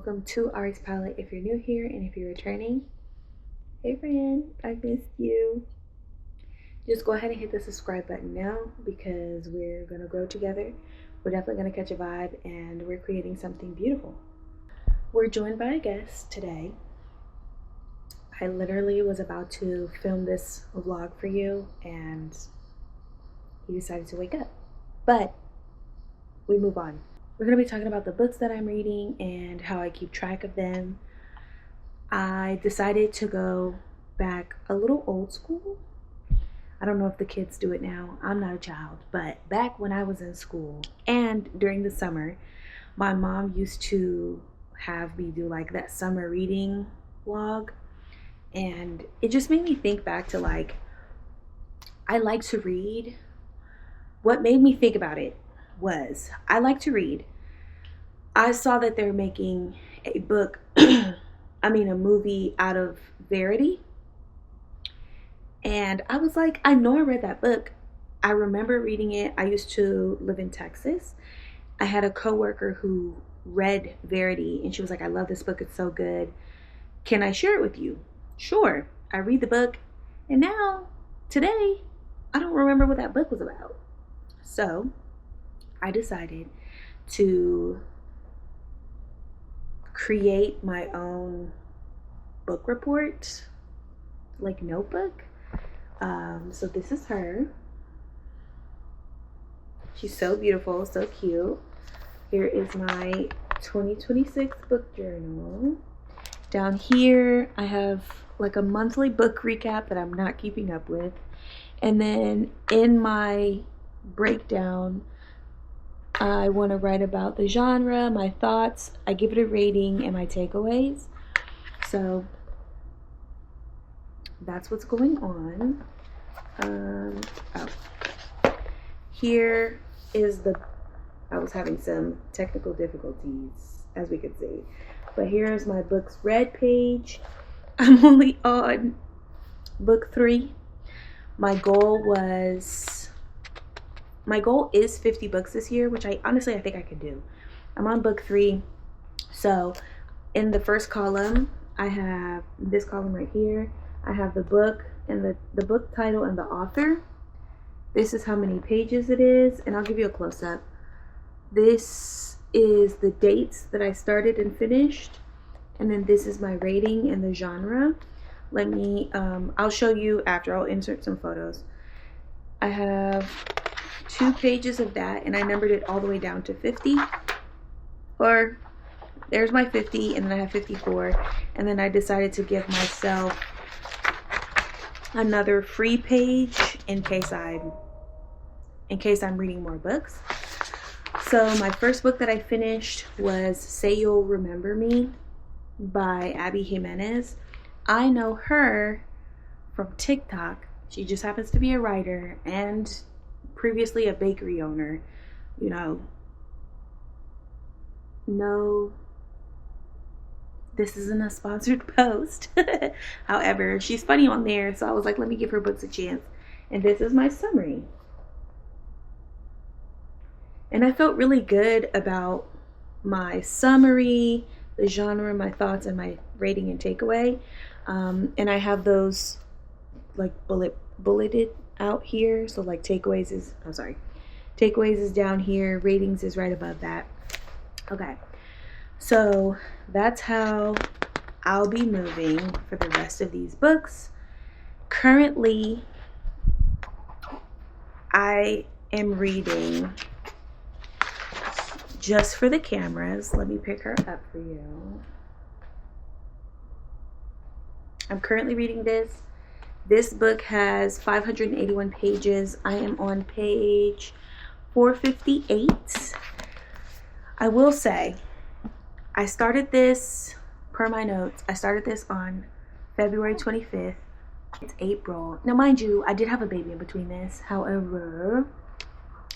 welcome to Ari's Palette. If you're new here and if you're returning, hey friend, I missed you. Just go ahead and hit the subscribe button now because we're gonna grow together. We're definitely gonna catch a vibe and we're creating something beautiful. We're joined by a guest today. I literally was about to film this vlog for you and he decided to wake up. But we move on. We're going to be talking about the books that I'm reading and how I keep track of them. I decided to go back a little old school. I don't know if the kids do it now. I'm not a child, but back when I was in school and during the summer, my mom used to have me do like that summer reading vlog. And it just made me think back to like, I like to read. What made me think about it was I like to read. I saw that they're making a book, a movie out of Verity. And I was like, I know I read that book. I remember reading it. I used to live in Texas. I had a coworker who read Verity and she was like, I love this book. It's so good. Can I share it with you? Sure. I read the book and now today I don't remember what that book was about. So I decided to create my own book report, like notebook. So this is her. She's so beautiful, so cute. Here is my 2026 book journal. Down here I have like a monthly book recap that I'm not keeping up with. And then in my breakdown, I want to write about the genre, my thoughts, I give it a rating, and my takeaways. So that's what's going on. Here is I was having some technical difficulties, as we could see. But here's my books read page. I'm only on book 3. My goal is 50 books this year, which I think I could do. I'm on book 3. So in the first column, I have this column right here. I have the book and the book title and the author. This is how many pages it is, and I'll give you a close-up. This is the dates that I started and finished, and then this is my rating and the genre. Let me, I'll show you after. I'll insert some photos. I have 2 pages of that, and I numbered it all the way down to 50. Or there's my 50, and then I have 54, and then I decided to give myself another free page in case I'm reading more books. So my first book that I finished was Say You'll Remember Me by Abby Jimenez. I know her from TikTok. She just happens to be a writer and previously a bakery owner. You know, no, this isn't a sponsored post. However, she's funny on there, so I was like, let me give her books a chance. And this is my summary. And I felt really good about my summary, the genre, my thoughts, and my rating and takeaway. And I have those like bulleted out here. So like takeaways is down here. Ratings is right above that. Okay. So that's how I'll be moving for the rest of these books. Currently, I am reading Just for the Cameras. Let me pick her up for you. I'm currently reading this. This book has 581 pages. I am on page 458. I will say, I started this, per my notes, I started this on February 25th. It's April. Now, mind you, I did have a baby in between this. However,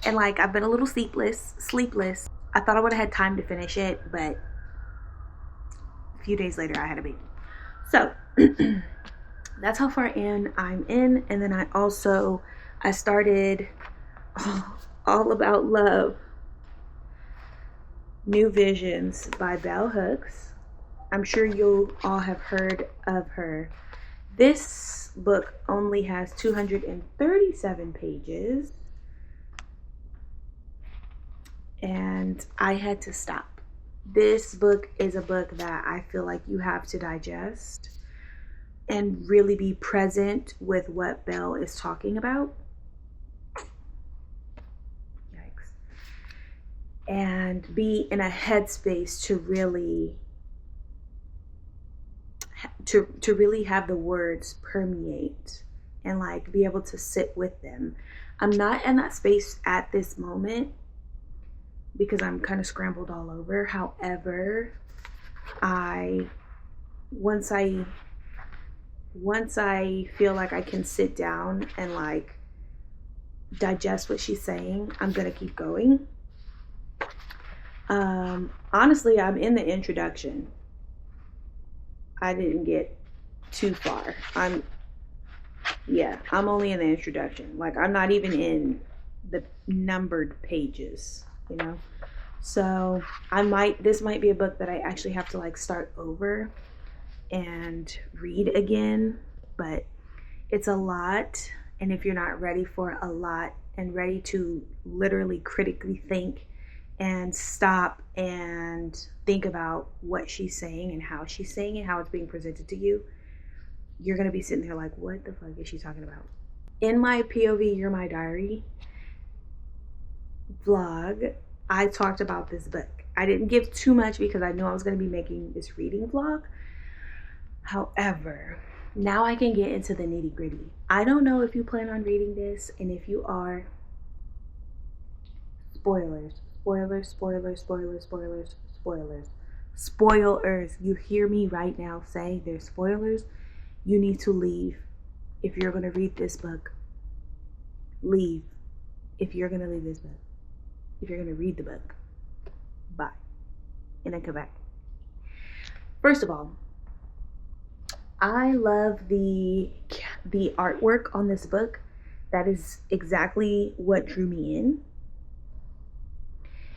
and like I've been a little sleepless. I thought I would have had time to finish it, but a few days later I had a baby. So that's how far in I'm in. And then I started All About Love, New Visions by Bell Hooks. I'm sure you'll all have heard of her. This book only has 237 pages, and I had to stop. This book is a book that I feel like you have to digest and really be present with what Belle is talking about. Yikes. And be in a headspace to really have the words permeate and like be able to sit with them. I'm not in that space at this moment because I'm kind of scrambled all over. However, once I feel like I can sit down and like digest what she's saying, I'm gonna keep going. Honestly, I'm in the introduction. I didn't get too far. I'm only in the introduction. Like, I'm not even in the numbered pages, you know? So this might be a book that I actually have to like start over and read again, but it's a lot. And if you're not ready for a lot and ready to literally critically think and stop and think about what she's saying and how she's saying it, how it's being presented to you, you're going to be sitting there like, what the fuck is she talking about? In my POV You're My Diary vlog, I talked about this book. I didn't give too much because I knew I was going to be making this reading vlog. However, now I can get into the nitty gritty. I don't know if you plan on reading this, and if you are, spoilers. You hear me right now say there's spoilers. You need to leave. If you're going to read this book, leave. If you're going to leave this book, if you're going to read the book, bye. And then come back. First of all, I love the artwork on this book. That is exactly what drew me in.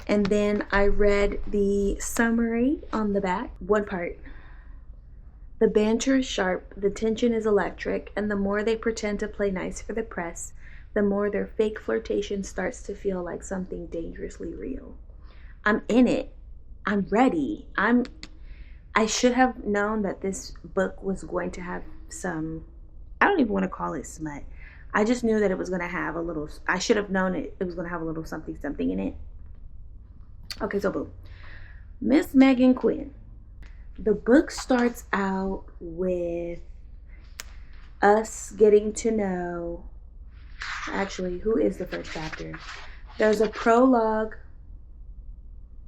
And then I read the summary on the back. One part. The banter is sharp, the tension is electric, and the more they pretend to play nice for the press, the more their fake flirtation starts to feel like something dangerously real. I'm in it. I'm ready. I should have known that this book was going to have some, I don't even want to call it smut. I just knew that it was going to have a little, I should have known it was going to have a little something in it. Okay, so boom. Miss Meghan Quinn. The book starts out with us getting to know, actually, who is the first chapter? There's a prologue.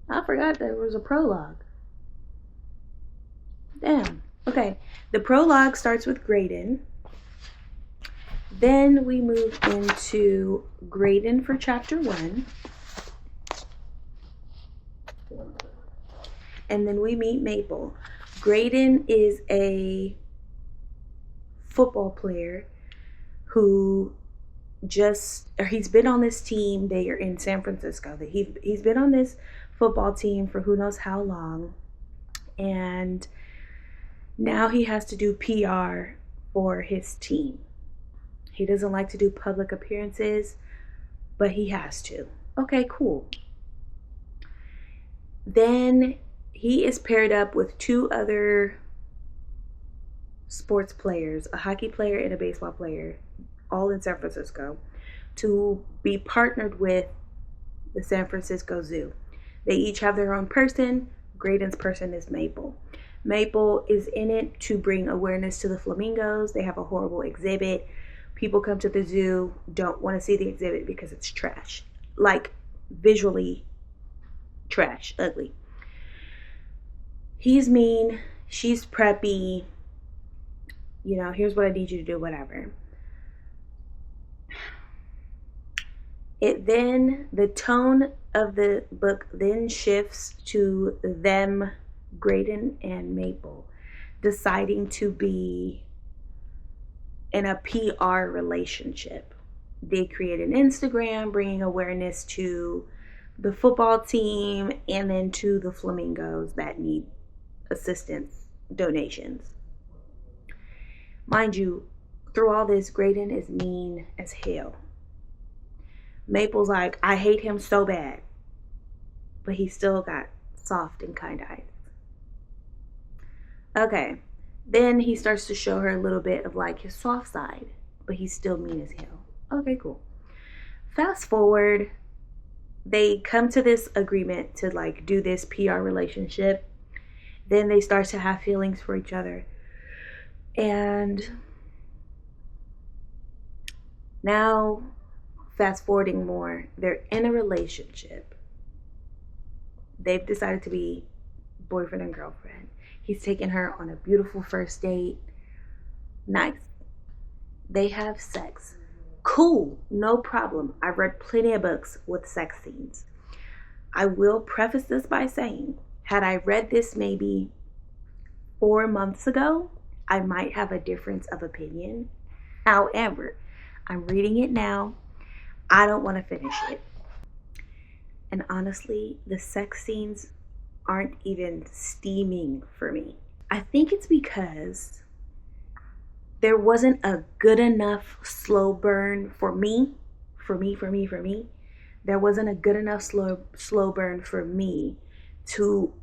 I forgot there was a prologue. Damn. Okay. The prologue starts with Graydon. Then we move into Graydon for chapter 1. And then we meet Maple. Graydon is a football player who he's been on this team. They are in San Francisco. He's been on this football team for who knows how long. And now he has to do PR for his team. He doesn't like to do public appearances, but he has to. Okay, cool. Then he is paired up with 2 other sports players, a hockey player and a baseball player, all in San Francisco, to be partnered with the San Francisco Zoo. They each have their own person. Graydon's person is Maple. Maple is in it to bring awareness to the flamingos. They have a horrible exhibit. People come to the zoo, don't want to see the exhibit because it's trash. Like, visually trash, ugly. He's mean, she's preppy, you know, here's what I need you to do, whatever. The tone of the book then shifts to them, Graydon and Maple, deciding to be in a PR relationship. They create an Instagram, bringing awareness to the football team and then to the flamingos that need assistance donations. Mind you, through all this, Graydon is mean as hell. Maple's like, I hate him so bad, but he still got soft and kind eyes. Okay, then he starts to show her a little bit of like his soft side, but he's still mean as hell. Okay, cool. Fast forward, they come to this agreement to like do this PR relationship. Then they start to have feelings for each other. And now, fast forwarding more, they're in a relationship. They've decided to be boyfriend and girlfriend. He's taking her on a beautiful first date. Nice. They have sex. Cool, no problem. I've read plenty of books with sex scenes. I will preface this by saying, had I read this maybe 4 months ago, I might have a difference of opinion. However, I'm reading it now. I don't want to finish it. And honestly, the sex scenes aren't even steaming for me. I think it's because there wasn't a good enough slow burn for me. There wasn't a good enough slow burn for me to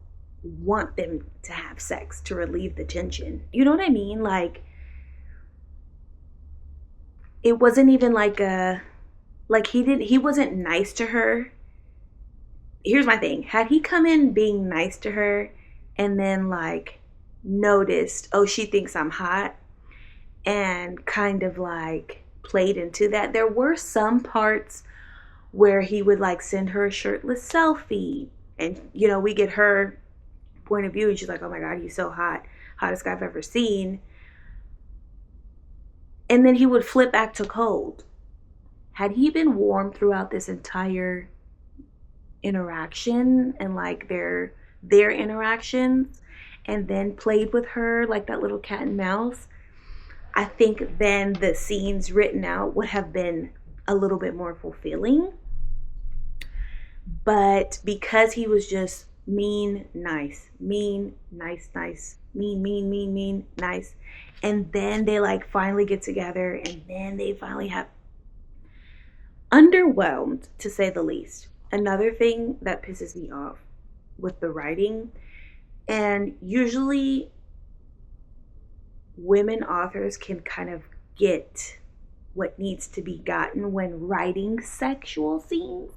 want them to have sex, to relieve the tension. You know what I mean? Like, it wasn't even like he wasn't nice to her. Here's my thing. Had he come in being nice to her and then like noticed, oh, she thinks I'm hot, and kind of like played into that. There were some parts where he would like send her a shirtless selfie, and you know, we get her point of view and she's like, oh my god, he's so hot, hottest guy I've ever seen. And then he would flip back to cold. Had he been warm throughout this entire interaction and like their interactions, and then played with her like that little cat and mouse, I think then the scenes written out would have been a little bit more fulfilling. But because he was just mean, nice, mean, nice, nice, mean, nice, and then they like finally get together, and then they finally have, underwhelmed to say the least. Another thing that pisses me off with the writing, and usually women authors can kind of get what needs to be gotten when writing sexual scenes.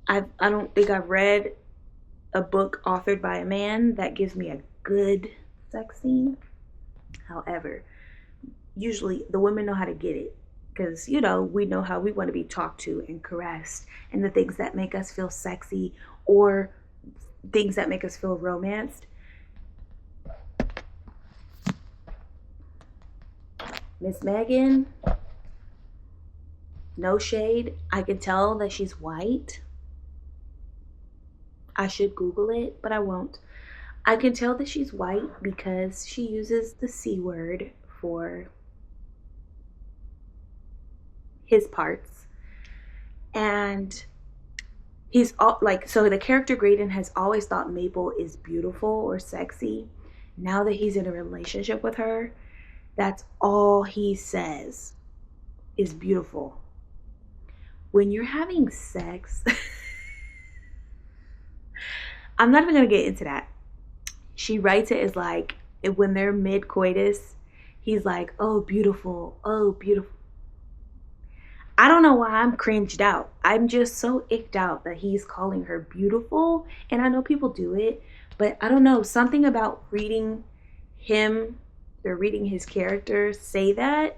I don't think I've read a book authored by a man that gives me a good sex scene. However, usually the women know how to get it, because, you know, we know how we want to be talked to and caressed, and the things that make us feel sexy or things that make us feel romanced. Miss Meghan, no shade. I can tell that she's white. I should Google it, but I won't. I can tell that she's white because she uses the C word for his parts. And he's all like, so the character Graydon has always thought Maple is beautiful or sexy. Now that he's in a relationship with her, that's all he says is beautiful. When you're having sex, I'm not even going to get into that. She writes it as like, when they're mid-coitus, he's like, oh, beautiful, oh, beautiful. I don't know why I'm cringed out. I'm just so icked out that he's calling her beautiful. And I know people do it, but I don't know. Something about reading him or reading his character say that,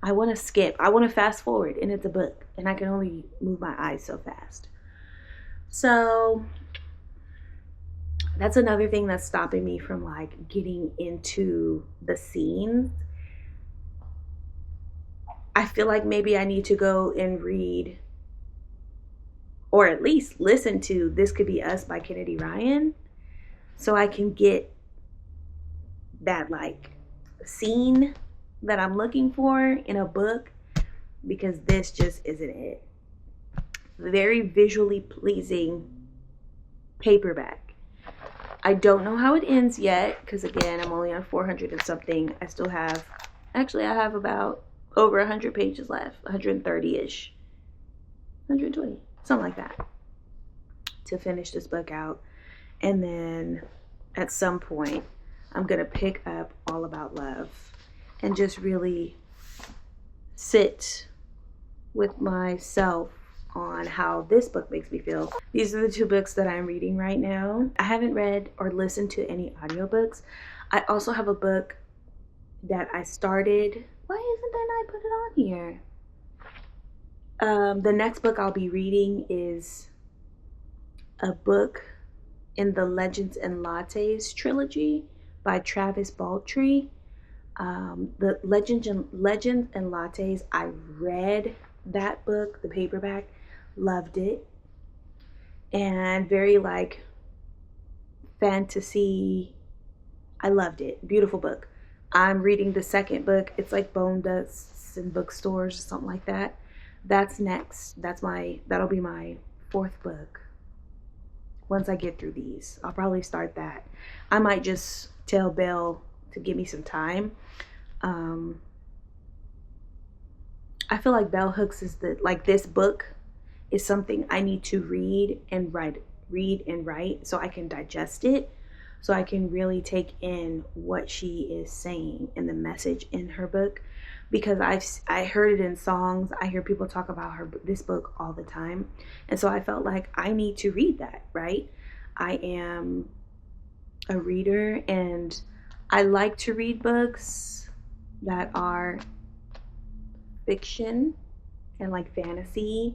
I want to skip. I want to fast forward, and it's a book, and I can only move my eyes so fast. So that's another thing that's stopping me from like getting into the scenes. I feel like maybe I need to go and read, or at least listen to This Could Be Us by Kennedy Ryan, so I can get that like scene that I'm looking for in a book, because this just isn't it. Very visually pleasing paperback. I don't know how it ends yet, because again, I'm only on 400 and something. I still have, actually I have about over 100 pages left, 130-ish, 120, something like that, to finish this book out. And then at some point, I'm gonna pick up All About Love and just really sit with myself on how this book makes me feel. These are the two books that I'm reading right now. I haven't read or listened to any audiobooks. I also have a book that I started. Why isn't that I put it on here? The next book I'll be reading is a book in the Legends and Lattes trilogy by Travis Baldree. The Legends and Lattes, I read that book, the paperback, loved it, and very like fantasy. I loved it. Beautiful book. I'm reading the second book. It's like Bonedust in bookstores or something like that. That's next. That'll be my fourth book. Once I get through these, I'll probably start that. I might just tell Belle to give me some time. I feel like Bell Hooks is this book is something I need to read and write so I can digest it, so I can really take in what she is saying and the message in her book, because I heard it in songs. I hear people talk about this book all the time, and so I felt like I need to read that, right? I am a reader, and I like to read books that are fiction and like fantasy,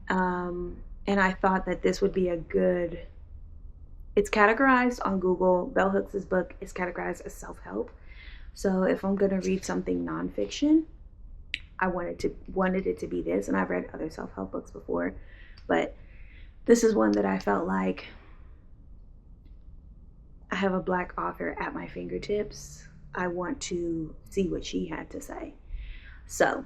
and I thought that this would be a good, it's categorized on Google. Bell Hooks' book is categorized as self-help, so if I'm gonna read something nonfiction, I wanted it to be this. And I've read other self-help books before, but this is one that I felt like I have a Black author at my fingertips. I want to see what she had to say. So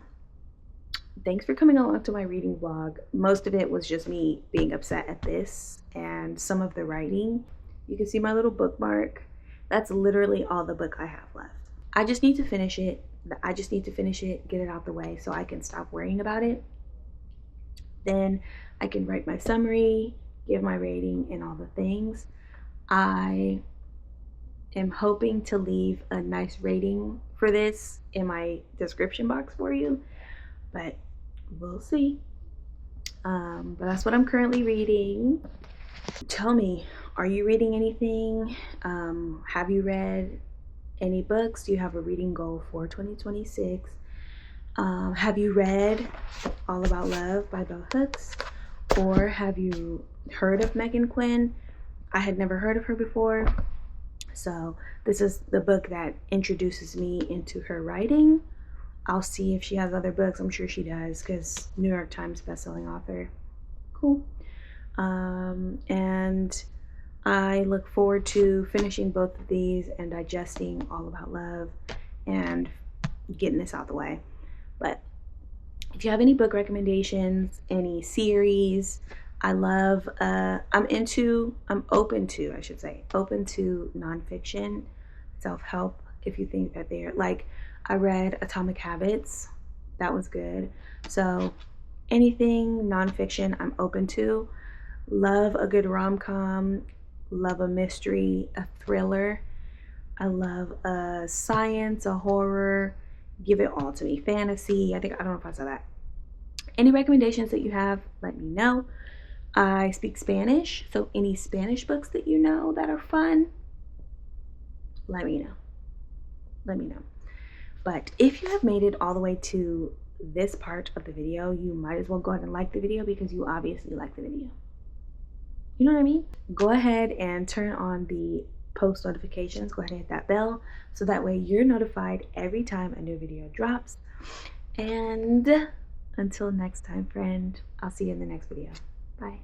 thanks for coming along to my reading vlog. Most of it was just me being upset at this and some of the writing. You can see my little bookmark. That's literally all the book I have left. I just need to finish it. Get it out the way so I can stop worrying about it. Then I can write my summary, give my rating, and all the things. I am hoping to leave a nice rating for this in my description box for you, but we'll see. But that's what I'm currently reading. Tell me, are you reading anything? Have you read any books? Do you have a reading goal for 2026? Have you read All About Love by Bell Hooks? Or have you heard of Meghan Quinn? I had never heard of her before. So this is the book that introduces me into her writing. I'll see if she has other books. I'm sure she does, because New York Times bestselling author. Cool. And I look forward to finishing both of these and digesting All About Love and getting this out the way. But if you have any book recommendations, any series, I love, I'm open to nonfiction, self-help, if you think that they're, like, I read Atomic Habits. That was good. So anything nonfiction I'm open to. Love a good rom-com, love a mystery, a thriller. I love a science, a horror. Give it all to me. Fantasy. I don't know if I said that. Any recommendations that you have, let me know. I speak Spanish, so any Spanish books that you know that are fun, let me know. But if you have made it all the way to this part of the video, you might as well go ahead and like the video, because you obviously like the video. You know what I mean? Go ahead and turn on the post notifications. Go ahead and hit that bell, so that way you're notified every time a new video drops. And until next time, friend, I'll see you in the next video. Bye.